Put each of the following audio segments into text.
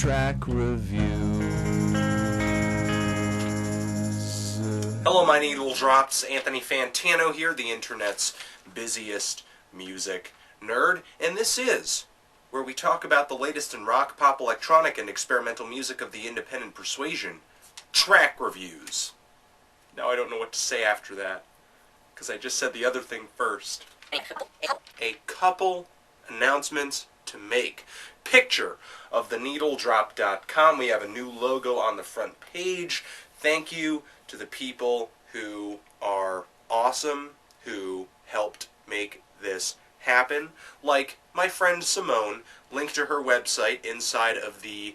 track reviews. Hello, my needle drops. Anthony Fantano here, the internet's busiest music nerd, and this is where we talk about the latest in rock, pop, electronic, and experimental music of the independent persuasion, track reviews. Now I don't know what to say after that, because I just said the other thing first. A couple announcements to make. Picture of theneedledrop.com. We have a new logo on the front page. Thank you to the people who are awesome, who helped make this happen. Like my friend Simone, link to her website inside of the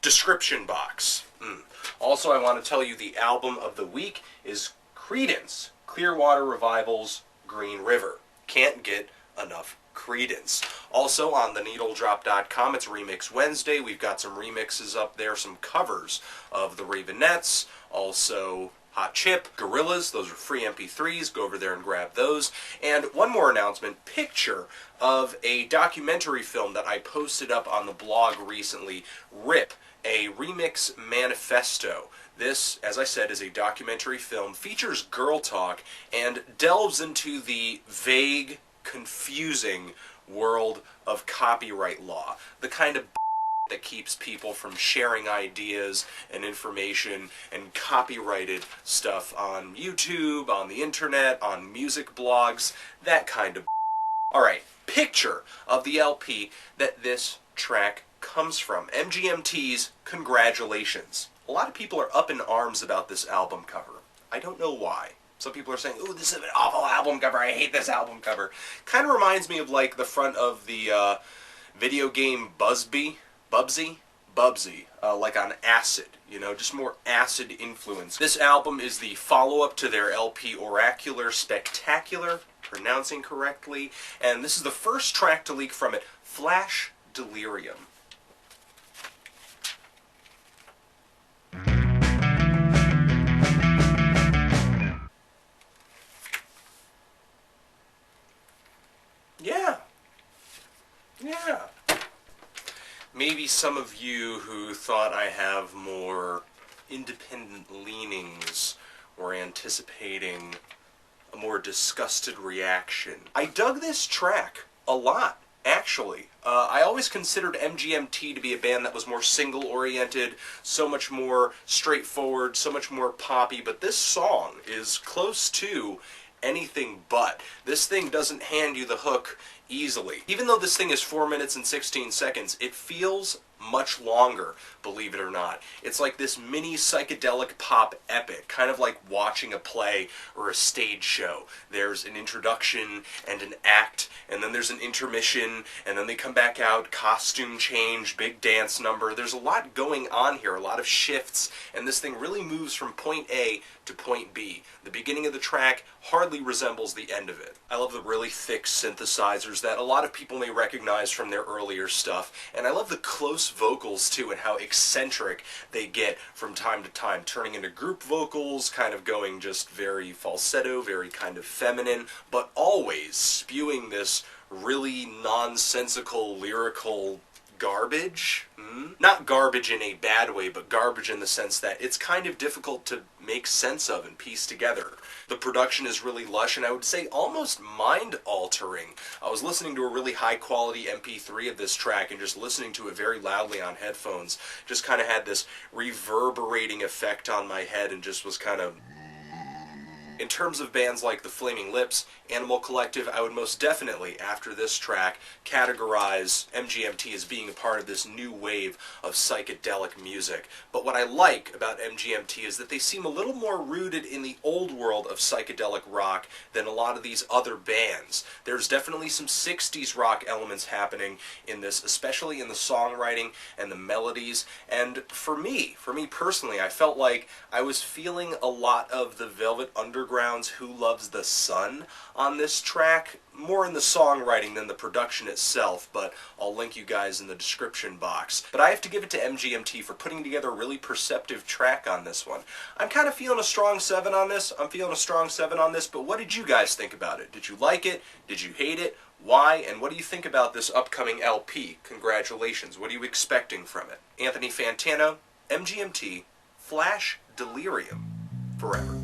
description box. Also, I want to tell you the album of the week is Creedence, Clearwater Revival's Green River. Can't get enough Creedence. Also on theneedledrop.com, it's Remix Wednesday. We've got some remixes up there, some covers of the Ravenettes, also Hot Chip, Gorillas, those are free MP3s, go over there and grab those. And one more announcement, picture of a documentary film that I posted up on the blog recently, RIP, a Remix Manifesto. This, as I said, is a documentary film, features girl talk, and delves into the vague, confusing world of copyright law. The kind of that keeps people from sharing ideas and information and copyrighted stuff on YouTube, on the internet, on music blogs, that kind of Alright, picture of the LP that this track comes from. MGMT's Congratulations. A lot of people are up in arms about this album cover. I don't know why. Some people are saying, ooh, this is an awful album cover, I hate this album cover. Kind of reminds me of like the front of the video game Bubsy, like on acid, you know, just more acid influence. This album is the follow-up to their LP Oracular Spectacular, pronouncing correctly, and this is the first track to leak from it, Flash Delirium. Yeah. Maybe some of you who thought I have more independent leanings were anticipating a more disgusted reaction. I dug this track a lot, actually. I always considered MGMT to be a band that was more single-oriented, so much more straightforward, so much more poppy, but this song is close to anything but. This thing doesn't hand you the hook easily. Even though this thing is 4 minutes and 16 seconds, it feels much longer, believe it or not. It's like this mini psychedelic pop epic, kind of like watching a play or a stage show. There's an introduction and an act, and then there's an intermission, and then they come back out, costume change, big dance number. There's a lot going on here, a lot of shifts, and this thing really moves from point A to point B. The beginning of the track hardly resembles the end of it. I love the really thick synthesizers that a lot of people may recognize from their earlier stuff, and I love the close vocals too and how eccentric they get from time to time, turning into group vocals, kind of going just very falsetto, very kind of feminine, but always spewing this really nonsensical, lyrical garbage. Not garbage in a bad way, but garbage in the sense that it's kind of difficult to make sense of and piece together. The production is really lush, and I would say almost mind-altering. I was listening to a really high-quality MP3 of this track and just listening to it very loudly on headphones. Just kind of had this reverberating effect on my head and just was kind of... In terms of bands like the Flaming Lips, Animal Collective, I would most definitely, after this track, categorize MGMT as being a part of this new wave of psychedelic music. But what I like about MGMT is that they seem a little more rooted in the old world of psychedelic rock than a lot of these other bands. There's definitely some 60s rock elements happening in this, especially in the songwriting and the melodies. And for me personally, I felt like I was feeling a lot of the Velvet Underground Underground's Who Loves the Sun on this track. More in the songwriting than the production itself, but I'll link you guys in the description box. But I have to give it to MGMT for putting together a really perceptive track on this one. I'm kind of feeling a strong 7 on this. But what did you guys think about it? Did you like it? Did you hate it? Why? And what do you think about this upcoming LP? Congratulations. What are you expecting from it? Anthony Fantano, MGMT, Flash, Delirium, forever.